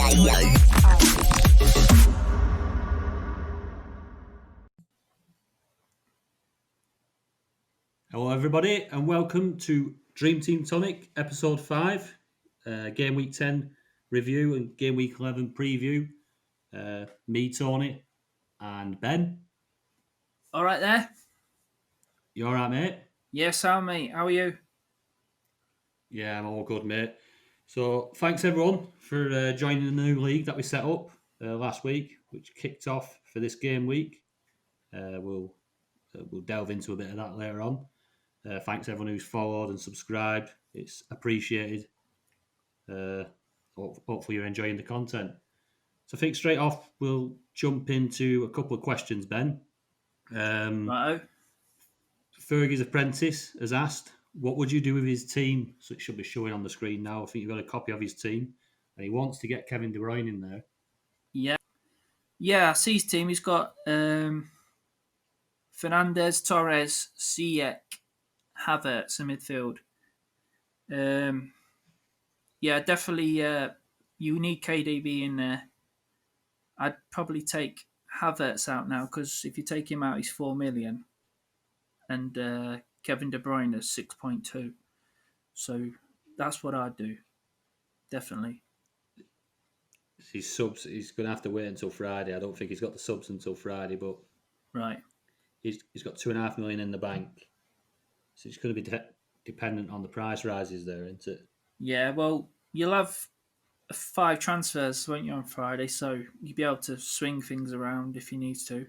Hello, everybody, and welcome to Dream Team Tonic, Episode 5, Game Week 10 review and Game Week 11 preview. Me, Tony, and Ben. All right there? You all right, mate? Yes, I'm mate. How are you? Yeah, I'm all good, mate. So, thanks everyone for joining the new league that we set up last week, which kicked off for this game week. We'll delve into a bit of that later on. Thanks everyone who's followed and subscribed. It's appreciated. Hopefully you're enjoying the content. So I think straight off we'll jump into a couple of questions, Ben. Righto. Fergie's apprentice has asked, what would you do with his team? So it should be showing on the screen now. I think you've got a copy of his team. And he wants to get Kevin De Bruyne in there. Yeah, I see his team. He's got Fernandes, Torres, Ziyech, Havertz in midfield. Definitely you need KDB in there. I'd probably take Havertz out now because if you take him out, he's 4 million. And Kevin De Bruyne is 6.2. So that's what I'd do. Definitely. His subs, he's going to have to wait until Friday. I don't think he's got the subs until Friday, but Right. he's got 2.5 million in the bank. So it's going to be dependent on the price rises there, isn't it? Yeah, well, you'll have 5 transfers, won't you, on Friday? So you'll be able to swing things around if you need to.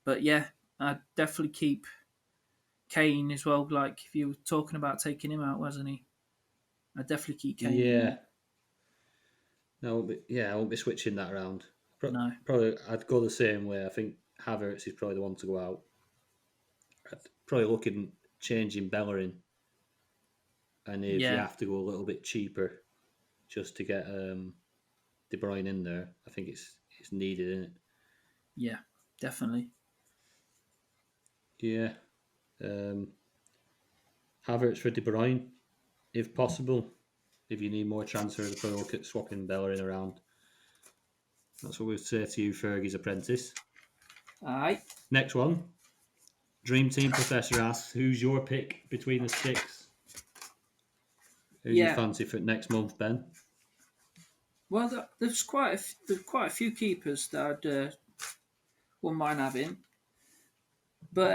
But yeah, I'd definitely keep Kane as well. Like if you were talking about taking him out, wasn't he? I'd definitely keep Kane. Yeah. No, I won't be switching that around. No. Probably, I'd go the same way. I think Havertz is probably the one to go out. I'd probably looking changing Bellerin, and if you have to go a little bit cheaper, just to get De Bruyne in there, I think it's needed, isn't it? Yeah, definitely. Yeah. Havertz for De Bruyne, if possible. If you need more transfers, probably look at swapping Bellerin around. That's what we'd say to you, Fergie's apprentice. Aye. Next one. Dream Team Professor asks, who's your pick between the 6? Who do you fancy for next month, Ben? Well, there's quite a few keepers that I'd wouldn't mind having, but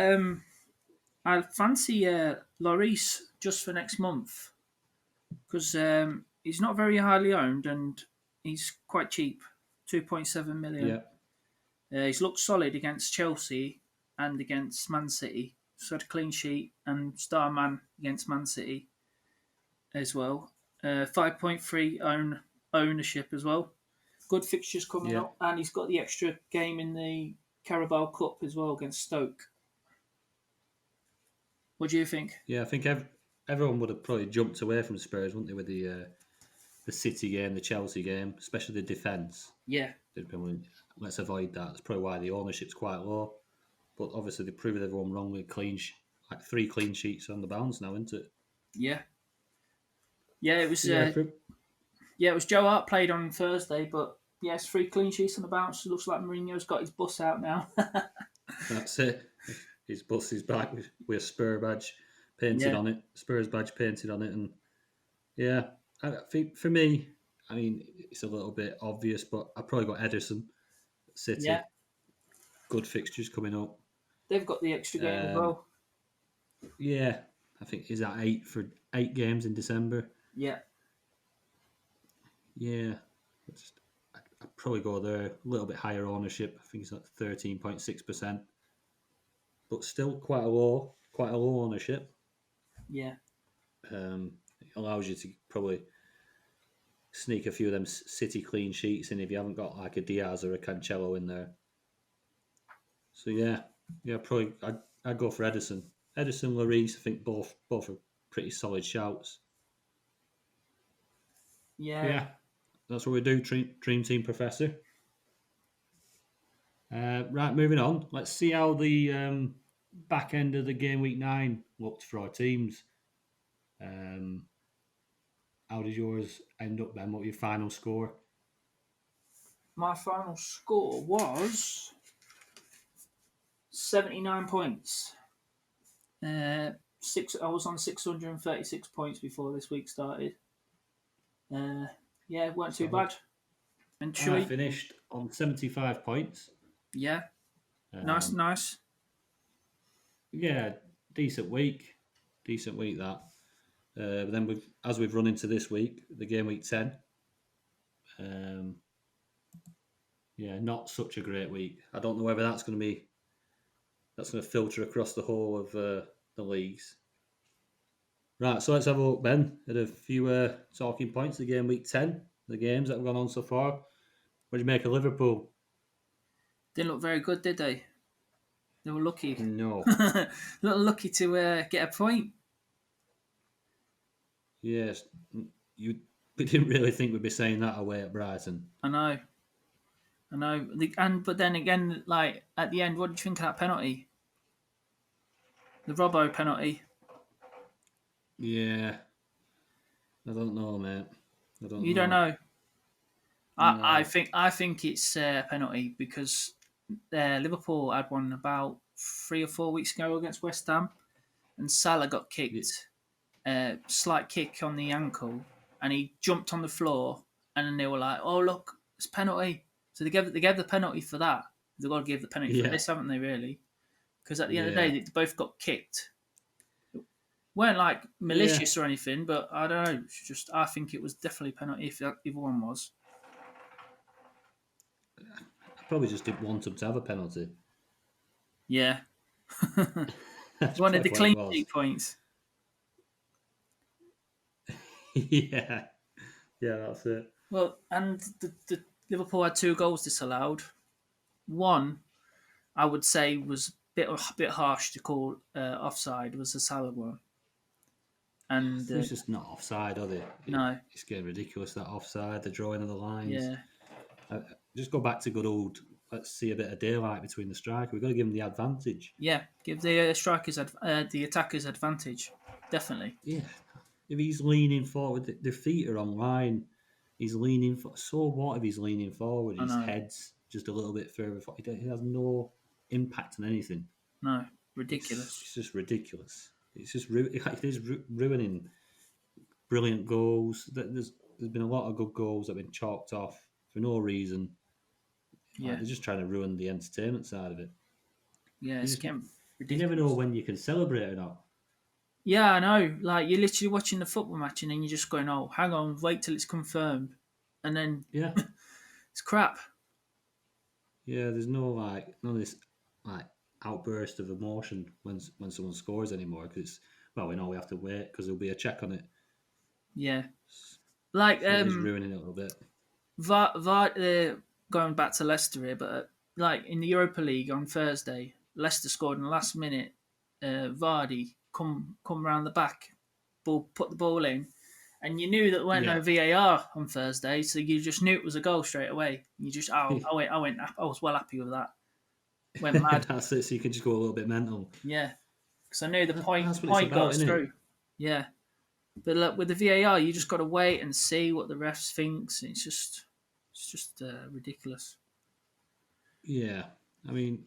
I fancy Lloris just for next month because he's not very highly owned and he's quite cheap, 2.7 million. Yeah. He's looked solid against Chelsea and against Man City. So had a clean sheet and star man against Man City as well. 5.3 ownership as well. Good fixtures coming up, and he's got the extra game in the Carabao Cup as well against Stoke. What do you think? Yeah, I think everyone would have probably jumped away from Spurs, wouldn't they, with the City game, the Chelsea game, especially the defence. Yeah. Let's avoid that. That's probably why the ownership's quite low. But obviously they proved everyone wrong with 3 clean sheets on the bounce now, isn't it? Yeah. Yeah, it was. It was Joe Hart played on Thursday, but yes, 3 clean sheets on the bounce. It looks like Mourinho's got his bus out now. That's it. His bus is back with a Spur badge painted on it. Spurs badge painted on it, and yeah, I think for me, I mean, it's a little bit obvious, but I probably got Ederson at City. Yeah. Good fixtures coming up. They've got the extra game as well. Yeah, I think is that 8 for 8 games in December. Yeah. Yeah, I'd probably go there. A little bit higher ownership. I think it's at 13.6%, but still quite a low ownership. Yeah. It allows you to probably sneak a few of them City clean sheets in if you haven't got like a Diaz or a Cancelo in there. So yeah, probably I'd go for Ederson. Ederson, Lloris, I think both are pretty solid shouts. Yeah. That's what we do, Dream Team Professor. Right, moving on. Let's see how the back end of the game week 9 looked for our teams. how did yours end up then? What was your final score? My final score was 79 points. I was on 636 points before this week started. Yeah, it weren't too Solid. bad. And should I we? finished on 75 points. Yeah, nice, Um, nice. yeah, decent week. Decent week that. But then as we've run into this week, the game week 10, um, yeah, not such a great week. I don't know whether that's going to filter across the whole of the leagues. Right, so let's have a look, Ben, at a few talking points. The game week 10, the games that have gone on so far. What do you make of Liverpool? Didn't look very good, did they? They were lucky. No. Little lucky to get a point. Yes, you. We didn't really think we'd be saying that away at Brighton. I know. But then again, like at the end, what did you think of that penalty? The Robbo penalty. Yeah, I don't know, mate. I don't You don't know. know. No. I think it's a penalty because Liverpool had one about 3 or 4 weeks ago against West Ham, and Salah got Y- kicked, slight kick on the ankle, and he jumped on the floor, and then they were like, "Oh look, it's penalty." So they gave the penalty for that. They've got to give the penalty for Yeah, this, haven't they? Really? Because at the end of the yeah, day, they both got kicked. Weren't like yeah. malicious or anything, but I don't know. It's just I think it was definitely a penalty if either one was. I probably just didn't want them to have a penalty. Yeah, That's wanted the probably what it clean was. sheet points. Yeah, yeah, that's it. Well, and the Liverpool had 2 goals disallowed. One, I would say, was a bit harsh to call offside. Was the Salah one, and It's just not offside, are they? no, It's getting ridiculous, that offside, the drawing of the lines. yeah, Just go back to good old, let's see a bit of daylight between the striker. We've got to give them the advantage. yeah, give the the attackers advantage, definitely. Yeah, if he's leaning forward, the feet are on line. He's leaning for. So what if he's leaning forward? I His know, head's just a little bit further forward. He has no impact on anything. no, It's, ridiculous. it's just ridiculous. It's just it is ruining brilliant goals. There's been a lot of good goals that have been chalked off for no reason. Like Yeah, they're just trying to ruin the entertainment side of it. yeah, You it's just getting you never know ridiculous. when you can celebrate or not. Yeah, I know. Like you're literally watching the football match and then you're just going, "Oh, hang on, wait till it's confirmed," and then Yeah, it's crap. yeah. There's none of this like outburst of emotion when someone scores anymore because it's well we know we have to wait because there'll be a check on it. Yeah, like So it is ruining it a little bit. Going back to Leicester here, but like in the Europa League on Thursday, Leicester scored in the last minute. Vardy come round the back, put the ball in, and you knew that there weren't Yeah, no VAR on Thursday, so you just knew it was a goal straight away. You just I was well happy with that. Went mad, that's it. So you can just go a little bit mental. yeah, because I knew the point That's what it's point about, goes isn't through, it? yeah. But look, with the VAR, you just got to wait and see what the refs thinks. It's just ridiculous. Yeah. I mean,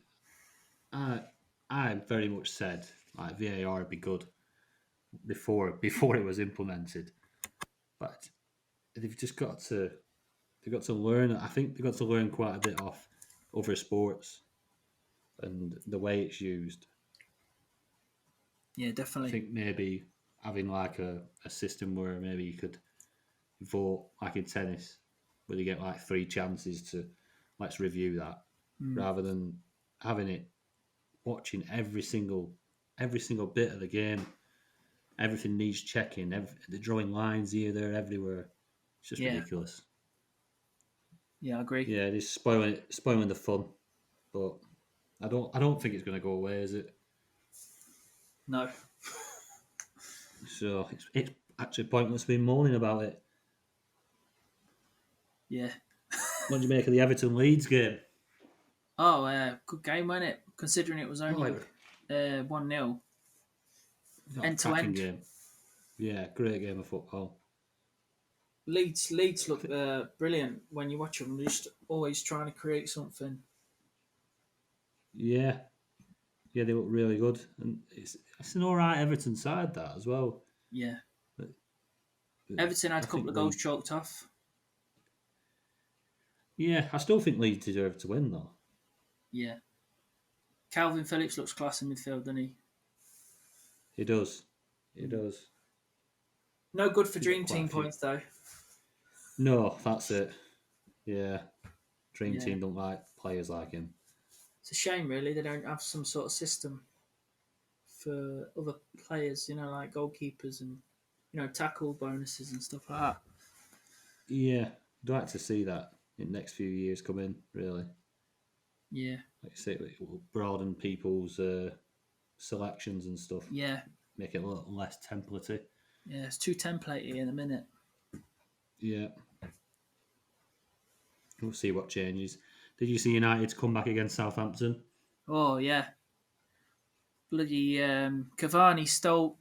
I I very much said like VAR would be good before it was implemented, but they've just got to learn. I think they've got to learn quite a bit off other sports and the way it's used. Yeah, I definitely. think maybe having like a system where maybe you could vote like in tennis, where you get like 3 chances to let's review that, Mm, rather than having it watching every single bit of the game. Everything needs checking. They're drawing lines here, there, everywhere. It's just yeah, ridiculous. yeah, I agree. Yeah, it is spoiling the fun, but I don't think it's going to go away, is it? No, So it's actually pointless being moaning about it. yeah. What do you make of the Everton Leeds game? Oh, good game, wasn't it? Considering it was Oh, only it 1-0 was a end to cracking end. game. Yeah, great game of football. Leeds look brilliant when you watch them. They're just always trying to create something. Yeah, yeah, they look really good, and it's an all right Everton side that as well. Yeah. But, Everton had I a couple think of goals Leeds. chalked off. Yeah, I still think Leeds deserve to win though. Yeah. Calvin Phillips looks class in midfield, doesn't he? He does. He Mm. does. No good for He's got Dream quite a Team few. points, though. No, that's it. Yeah, Dream Yeah. Team don't like players like him. It's a shame, really. They don't have some sort of system for other players, like goalkeepers and, tackle bonuses and stuff like that. Yeah, I'd like to see that in the next few years come in. Really, Yeah. like you say, it will broaden people's selections and stuff. Yeah. Make it a little less templatey. Yeah. It's too templatey in a minute. Yeah, we'll see what changes. Did you see United come back against Southampton? Oh, yeah. Bloody Cavani stole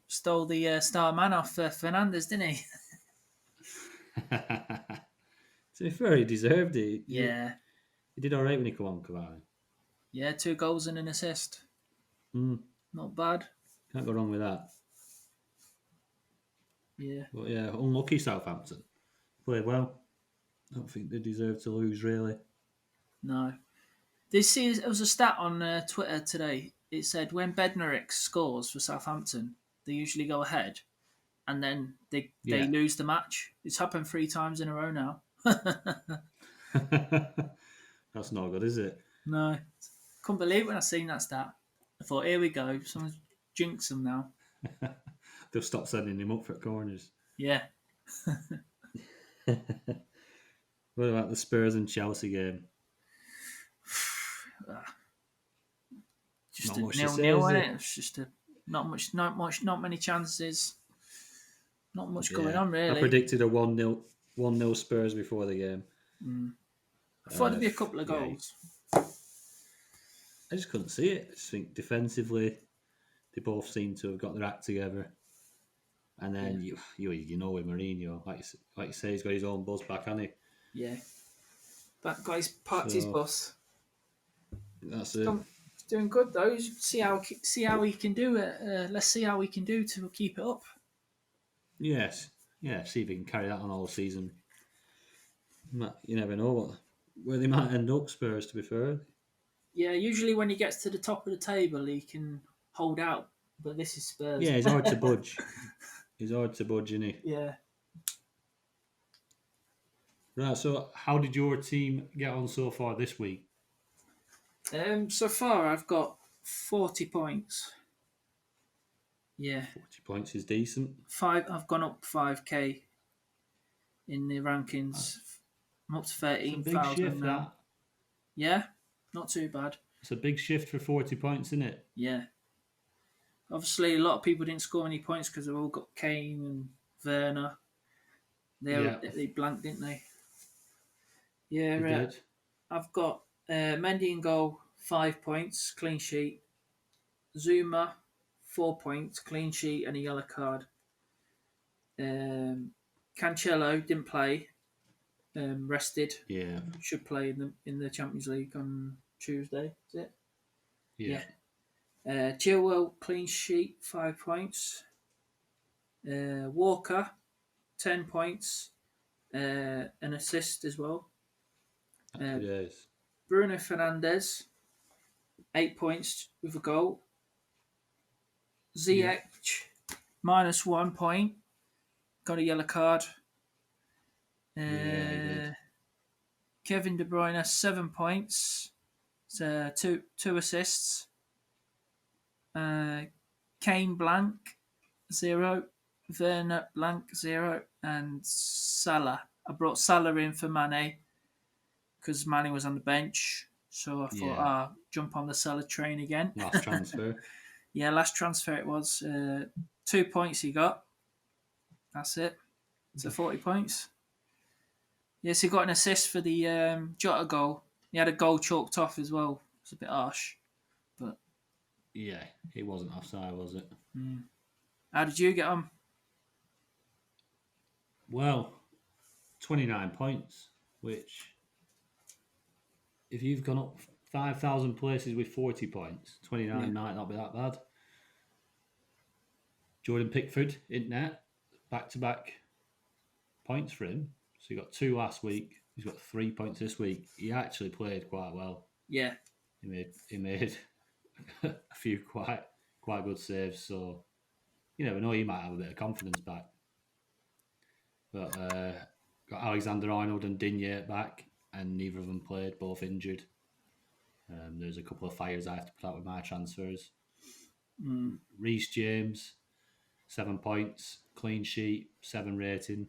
the star man off Fernandez, didn't he? To be fair, he deserved it. Yeah. He did all right when he come on, Cavani. Yeah, 2 goals and an assist. Mm, Not bad. can't go wrong with that. Yeah. But yeah, unlucky Southampton. Played well. I don't think they deserve to lose, really. No. There was a stat on Twitter today. It said when Bednarek scores for Southampton, they usually go ahead, and then they Yeah. lose the match. It's happened 3 times in a row now. That's not good, is it? No, couldn't believe when I seen that stat. I thought, here we go. Someone's jinxed them now. They'll stop sending him up for corners. Yeah. What about the Spurs and Chelsea game? Just Not a much to say, 0-0, is isn't it? it? It's just not many chances. Not much going Yeah. on I really. predicted a 1-0 Spurs before the game. I thought there'd be a couple of Yeah, goals. I just couldn't see it. I just think defensively, they both seem to have got their act together. And then you know with Mourinho, like you say, he's got his own buzz back, hasn't he? Yeah. That guy's parked his So bus. that's it. He's doing good though. See how he can do it. Let's see how he can do to keep it up. Yes, yeah. See if he can carry that on all season. You never know where they might end up. Spurs, to be fair. Yeah, usually when he gets to the top of the table, he can hold out. But this is Spurs. Yeah, he's hard to budge. He's hard to budge, isn't he? Yeah. Right. So, how did your team get on so far this week? So far, I've got 40 points. Yeah. 40 points is decent. I've gone up 5k in the rankings. I'm up to It's a big 13,000 shift. now. That. Yeah, not too bad. It's a big shift for 40 points, isn't it? Yeah. Obviously, a lot of people didn't score any points because they've all got Kane and Werner. They blanked, didn't they? Yeah, They did. I've got Mendy in goal, 5 points, clean sheet. Zuma, 4 points, clean sheet, and a yellow card. Cancelo didn't play, rested. Yeah. Should play in the Champions League on Tuesday. Is it? Yeah. Chilwell, clean sheet, 5 points. Walker, 10 points, an assist as well. Happy days. Bruno Fernandes, 8 points with a goal. Ziyech, minus 1 point, got a yellow card. Yeah, he did. Kevin De Bruyne, 7 points, so two assists. Kane blank, 0. Werner blank, 0. And Salah. I brought Salah in for Mane because Mane was on the bench. So I thought, jump on the Salah train again. Last transfer. Yeah, last transfer it was. 2 points he got. That's it. So 40 points. Yes, he got an assist for the Jota goal. He had a goal chalked off as well. It's a bit harsh. But Yeah, it wasn't offside, was it? how did you get on? Well, 29 points, which if you've gone up 5,000 places with 40 points, 29 might not be that bad. Jordan Pickford in net, back-to-back points for him. So he got 2 last week. He's got 3 points this week. He actually played quite well. Yeah. He made a few quite good saves. So you never know, he might have a bit of confidence back. But got Alexander Arnold and Digne back, and neither of them played, both injured. There's a couple of fires I have to put out with my transfers. Reece James, 7 points, clean sheet, 7 rating,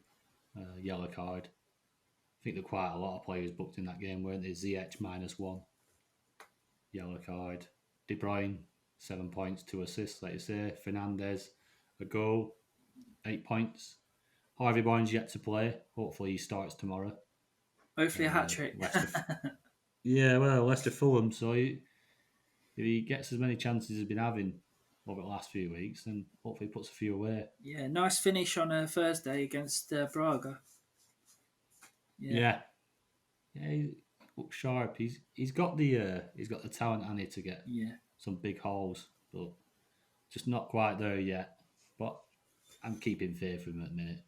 yellow card. I think there were quite a lot of players booked in that game, weren't there? ZH -1, yellow card. De Bruyne, 7 points, 2 assists, like you say. Fernandez, a goal, 8 points. Harvey Barnes yet to play. Hopefully he starts tomorrow. Hopefully a hat-trick. Yeah, well, Leicester Fulham, so if he gets as many chances as he's been having over the last few weeks, then hopefully he puts a few away. Yeah, nice finish on a Thursday against Braga. Yeah, he looks sharp. He's got the talent, and to get some big hauls, but just not quite there yet. But I'm keeping faith with him at the minute.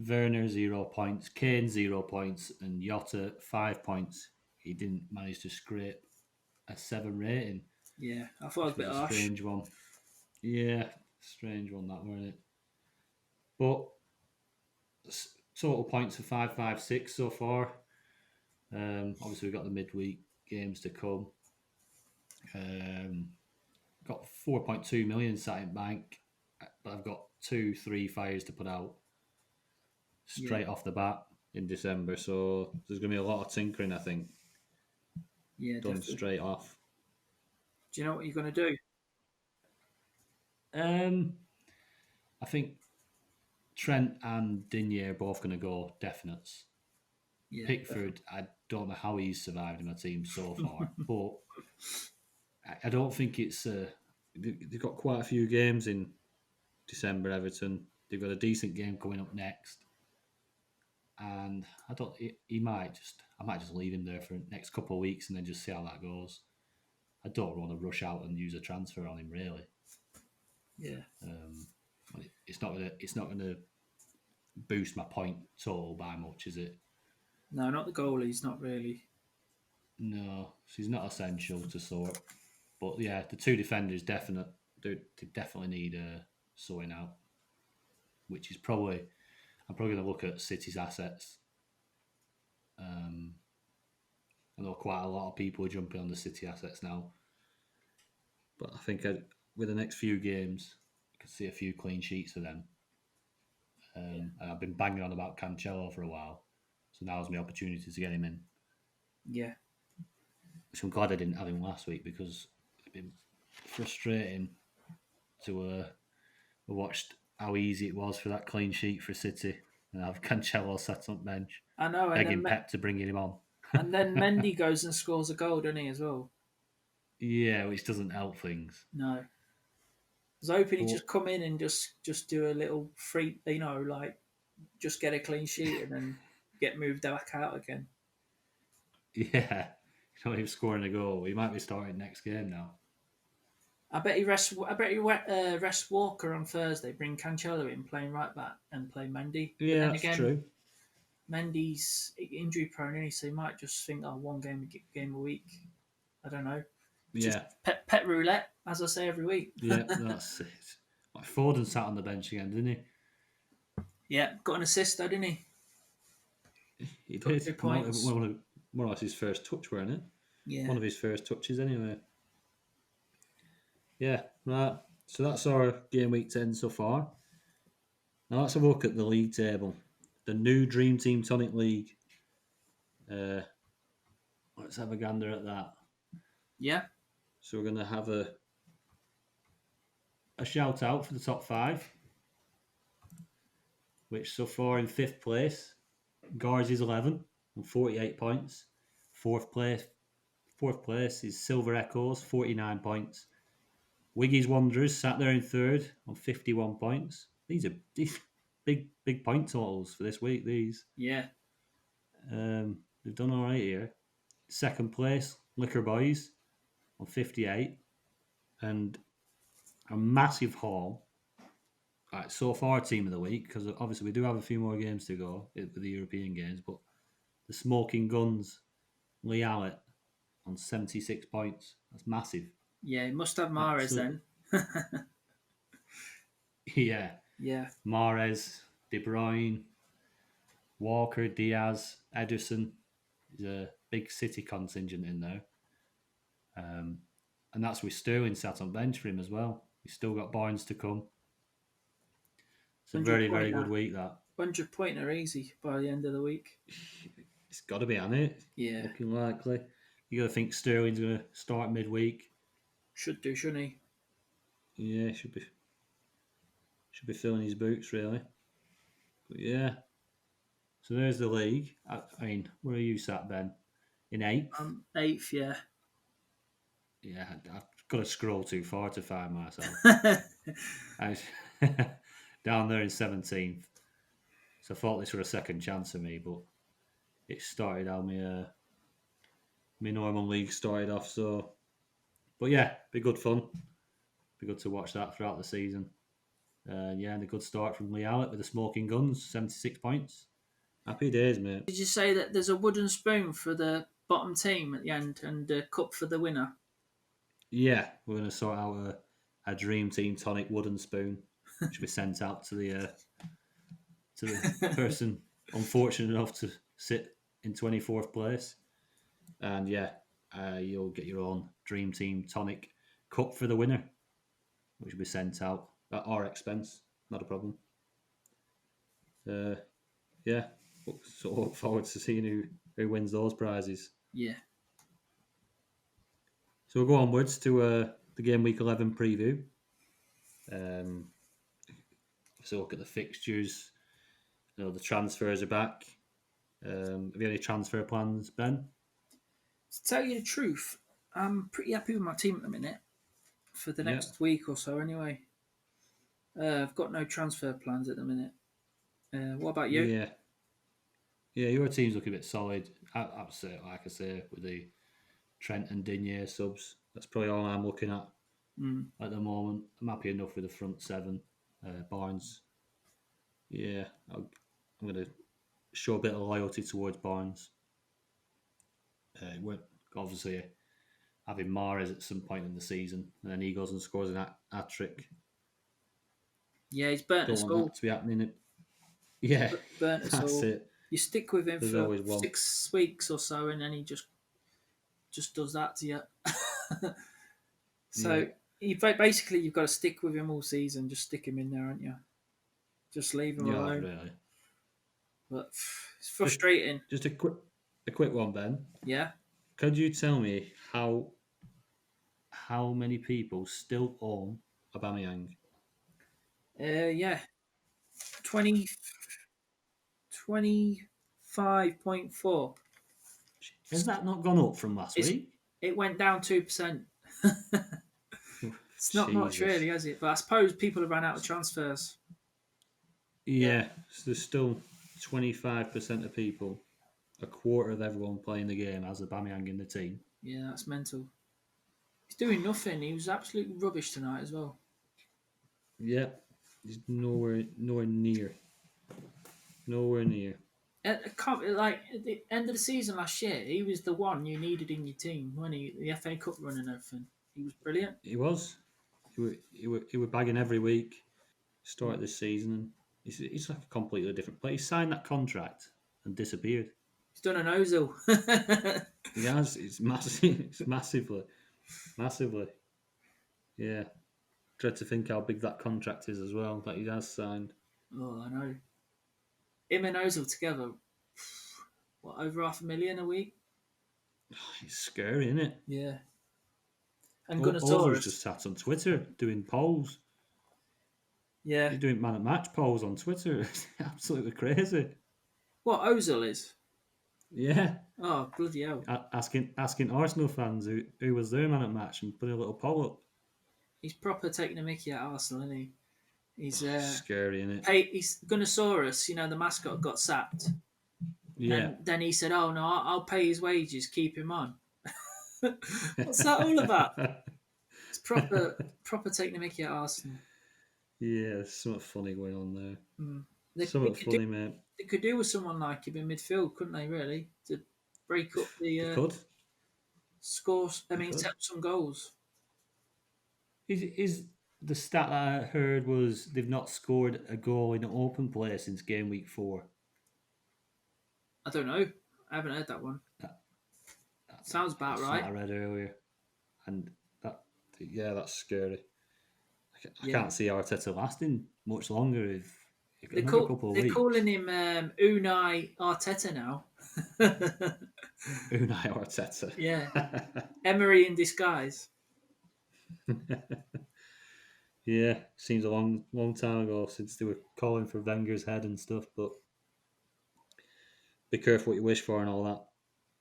Werner 0 points, Kane 0 points, and Jota 5 points. He didn't manage to scrape a 7 rating. Yeah, I thought it was a bit harsh. Strange one. Yeah, strange one that, wasn't it? But total points of 556 so far. Obviously, we've got the midweek games to come. Got 4.2 million sat in bank, but I've got 2-3 fires to put out straight off the bat in December. So there's going to be a lot of tinkering, I think. Yeah, done definitely. Straight off. Do you know what you're going to do? I think Trent and Digne are both going to go definites. Yeah, Pickford, I don't know how he's survived in my team so far, but I don't think it's. They've got quite a few games in December. Everton, they've got a decent game coming up next, and I don't. I might just leave him there for the next couple of weeks and then just see how that goes. I don't want to rush out and use a transfer on him, really. Yeah. It's not gonna boost my point total by much, is it? No, not the goalies, not really. No, so he's not essential to sort. But yeah, the 2 defenders they definitely need sorting out. Which is I'm probably going to look at City's assets. I know quite a lot of people are jumping on the City assets now, but I think with the next few games, I could see a few clean sheets for them. And I've been banging on about Cancelo for a while, so now's my opportunity to get him in. Yeah. Which I'm glad I didn't have him last week, because it's been frustrating to watched how easy it was for that clean sheet for City, and have Cancelo sat on bench. I know, begging Pep to bring him on. And then Mendy goes and scores a goal, doesn't he, as well? Yeah, which doesn't help things. No. I was hoping he'd just come in and just do a little free, like just get a clean sheet and then get moved back out again. Yeah, he's not even scoring a goal. He might be starting next game now. I bet he rests Walker on Thursday. Bring Cancelo in, playing right back, and play Mendy. Yeah, that's true. Mendy's injury prone, so he might just think, one game a week. I don't know. Just pet roulette, as I say every week. Yeah, that's it. Like Foden sat on the bench again, didn't he? Yeah, got an assist though, didn't he? He did. More or less his first touch, weren't it? Yeah. One of his first touches, anyway. Yeah, right. So that's our game week 10 so far. Now let's have a look at the league table. The new Dream Team Tonic League. Let's have a gander at that. Yeah. So we're going to have a shout out for the top 5, which so far in 5th place, Guards is 11 on 48 points. Fourth place is Silver Echoes, 49 points. Wiggy's Wanderers sat there in 3rd on 51 points. These big point totals for this week. These Yeah. they've done all right here. Second place, Liquor Boys on 58, and a massive haul. Right, so far, team of the week, because obviously we do have a few more games to go with the European games, but the Smoking Guns, Lee Allett on 76 points. That's massive. Yeah, he must have Mares Absolutely. then. Yeah. Yeah. Mahrez, De Bruyne, Walker, Diaz, Ederson. There's a big City contingent in there. And that's with Sterling sat on bench for him as well. He's still got Barnes to come. It's a 100 very, very good pointer. week, that. 100 pointer easy by the end of the week. It's got to be on it. Yeah. Looking likely. You got to think Sterling's going to start midweek. Should do, shouldn't he? Yeah, should be filling his boots, really. But yeah. So there's the league. I mean, where are you sat, Ben? In eighth? 8th, yeah. Yeah, I've got to scroll too far to find myself. I was down there in 17th. So I thought this were a second chance for me, but it started how my normal league started off. So, but yeah, be good fun. Be good to watch that throughout the season. Yeah, and a good start from Lee Allett with the Smoking Guns, 76 points. Happy days, mate. Did you say that there's a wooden spoon for the bottom team at the end and a cup for the winner? Yeah, we're going to sort out a Dream Team Tonic wooden spoon, which will be sent out to the person unfortunate enough to sit in 24th place. And yeah, you'll get your own Dream Team Tonic cup for the winner, which will be sent out at our expense. Not a problem. Yeah, so look forward to seeing who wins those prizes. Yeah. So we'll go onwards to the game week 11 preview. So look at the fixtures. You know, the transfers are back. Have you any transfer plans, Ben? To tell you the truth, I'm pretty happy with my team at the minute for the Yeah. next week or so, anyway. I've got no transfer plans at the minute. What about you? Yeah. Yeah, your team's looking a bit solid. I'd say, like I say, with the Trent and Digne subs, that's probably all I'm looking at the moment. I'm happy enough with the front seven. Barnes, yeah, I'm going to show a bit of loyalty towards Barnes. We're obviously having Mahrez at some point in the season, and then he goes and scores an hat trick. Yeah, he's burnt Don't us want all. that to be happening. Yeah, Burnt us that's all. it. You stick with him There's for always one. 6 weeks or so, and then he just does that to you. So basically, you've got to stick with him all season. Just stick him in there, aren't you? Just leave him Yeah, alone. really. But it's frustrating. Just a quick one, Ben. Yeah. Could you tell me how many people still own Aubameyang? Yeah. 20, 25.4. Has that not gone up from last It's, week? it went down 2%. It's not much, Jesus. really, has it? But I suppose people have ran out of transfers. Yeah, so there's still 25% of people, a quarter of everyone playing the game has Aubameyang in the team. Yeah, that's mental. He's doing nothing. He was absolutely rubbish tonight as well. Yeah, he's nowhere near. Nowhere near. At the end of the season last year, he was the one you needed in your team, wasn't he? The FA Cup run and everything. He was brilliant. He was. He were bagging every week. Started this season, and he's like a completely different player. He signed that contract and disappeared. He's done an Ozil. He has. It's massive. It's massively. Yeah. Dread to think how big that contract is as well that he has signed. Oh, I know. Him and Ozil together, what, over $500,000 a week? It's scary, isn't it? Yeah. And Ozil's just sat on Twitter doing polls. Yeah. He's doing man at match polls on Twitter. It's absolutely crazy. What, Ozil is? Yeah. Oh, bloody hell. Asking Arsenal fans who was their man at match and putting a little poll up. He's proper taking a mickey at Arsenal, isn't he? He's Scary, isn't it? he's Gunnosaurus. You know, the mascot got sacked, Yeah. and then he said, "Oh no, I'll pay his wages, keep him on." What's that all about? It's proper taking the mickey at Arsenal. Yeah, there's something funny going on there. Mm. They Something could do funny, mate. they could do with someone like him in midfield, couldn't they? Really, to break up They the could. scores. I They mean, could. set up some goals. Is the stat that I heard was they've not scored a goal in open play since game week 4? I don't know. I haven't heard that one. That, Sounds about that's something right. I read earlier, and yeah, that's scary. I Yeah. can't see Arteta lasting much longer if They another call couple of they're calling weeks. him Unai Arteta now. Unai Arteta. Yeah, Emery in disguise. Yeah, seems a long time ago since they were calling for Wenger's head and stuff. But be careful what you wish for and all that.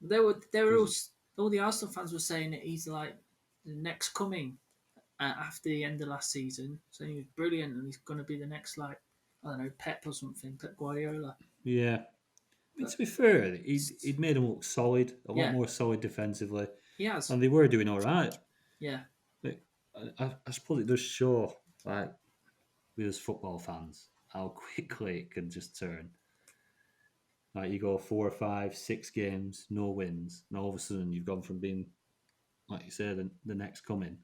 They were Because all the Arsenal fans were saying that he's like the next coming after the end of last season. Saying he was brilliant and he's going to be the next like I don't know Pep or something, Pep Guardiola. yeah, I mean, But to be fair, he'd made them look solid, a lot yeah, more solid defensively, he has. and they were doing all right. Yeah, But I suppose it does show, like with us football fans, how quickly it can just turn. Like you go 4, 5, 6 games, no wins, and all of a sudden you've gone from being, like you said, the next coming,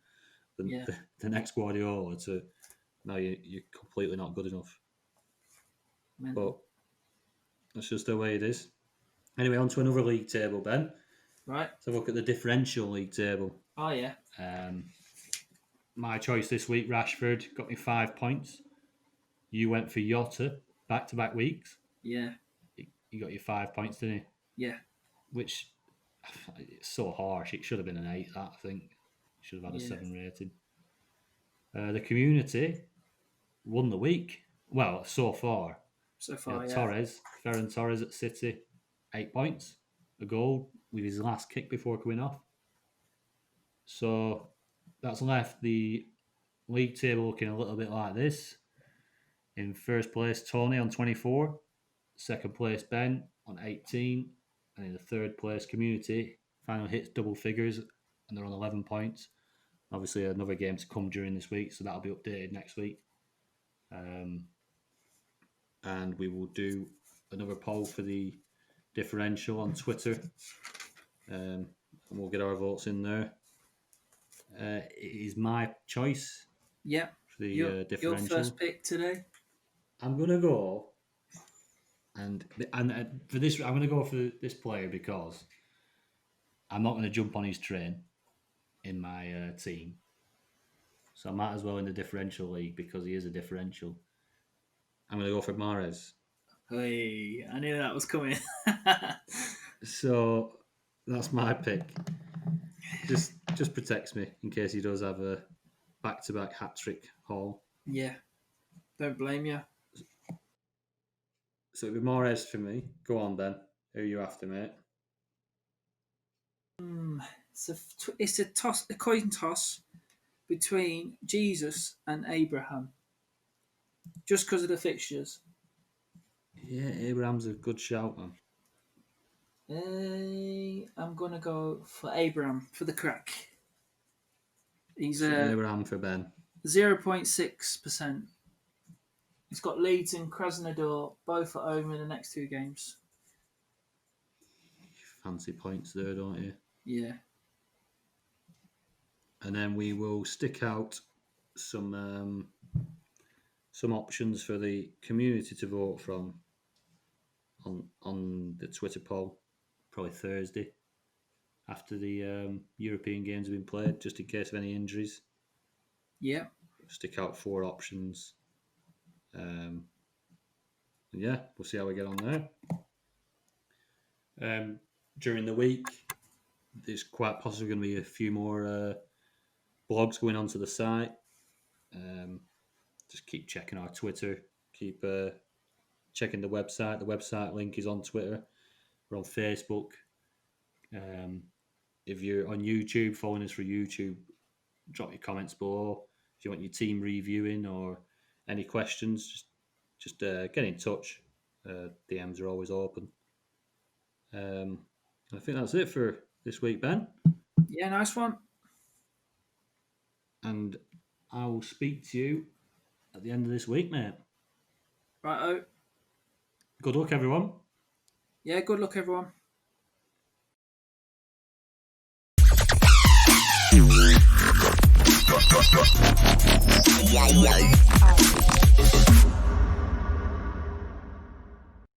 the, yeah, the, the next Guardiola to now you're completely not good enough. But mental. that's just the way it is. Anyway, on to another league table, Ben. Right? Let's have a look at the differential league table. Oh yeah, Um, my choice this week, Rashford, got me 5 points. You went for Yotta back-to-back weeks. yeah, You got your 5 points, didn't you? yeah, Which it's so harsh. It should have been an 8. That I think should have had a yeah. 7 rating. The community won the week. Well, so far, So you know, far, yeah, Ferran Torres at City, 8 points, a goal with his last kick before coming off. So that's left the league table looking a little bit like this. In first place, Tony on 24. Second place, Ben on 18. And in the third place, Community finally hits double figures and they're on 11 points. Obviously, another game to come during this week, so that'll be updated next week. And we will do another poll for the differential on Twitter. And we'll get our votes in there. It is my choice yeah. for the Your differential. first pick today. I'm gonna go, and for this, I'm gonna go for this player because I'm not gonna jump on his train in my team. So I might as well in the differential league because he is a differential. I'm gonna go for Mahrez. Hey, I knew that was coming. So that's my pick. Just protects me in case he does have a back-to-back hat trick haul. Yeah, don't blame you. So it'll be Mahrez for me. Go on, Ben. Who are you after, mate? It's a coin toss between Jesus and Abraham, just because of the fixtures. Yeah, Abraham's a good shout, man. I'm gonna go for Abraham for the crack. He's So Abraham for Ben. 0.6%. He's got Leeds and Krasnodar both at home in the next 2 games. Fancy points there, don't you? Yeah. And then we will stick out some options for the community to vote from on the Twitter poll, probably Thursday after the European games have been played, just in case of any injuries. Yeah. Stick out 4 options. And yeah, we'll see how we get on there. During the week, there's quite possibly going to be a few more blogs going onto the site. Just keep checking our Twitter. Keep checking the website. The website link is on Twitter. We're on Facebook. If you're on YouTube, following us for YouTube, drop your comments below. If you want your team reviewing or any questions, just get in touch. DMs are always open. I think that's it for this week, Ben. Yeah, nice one. And I will speak to you at the end of this week, mate. Righto. Good luck, everyone. Yeah, good luck, everyone. Yeah.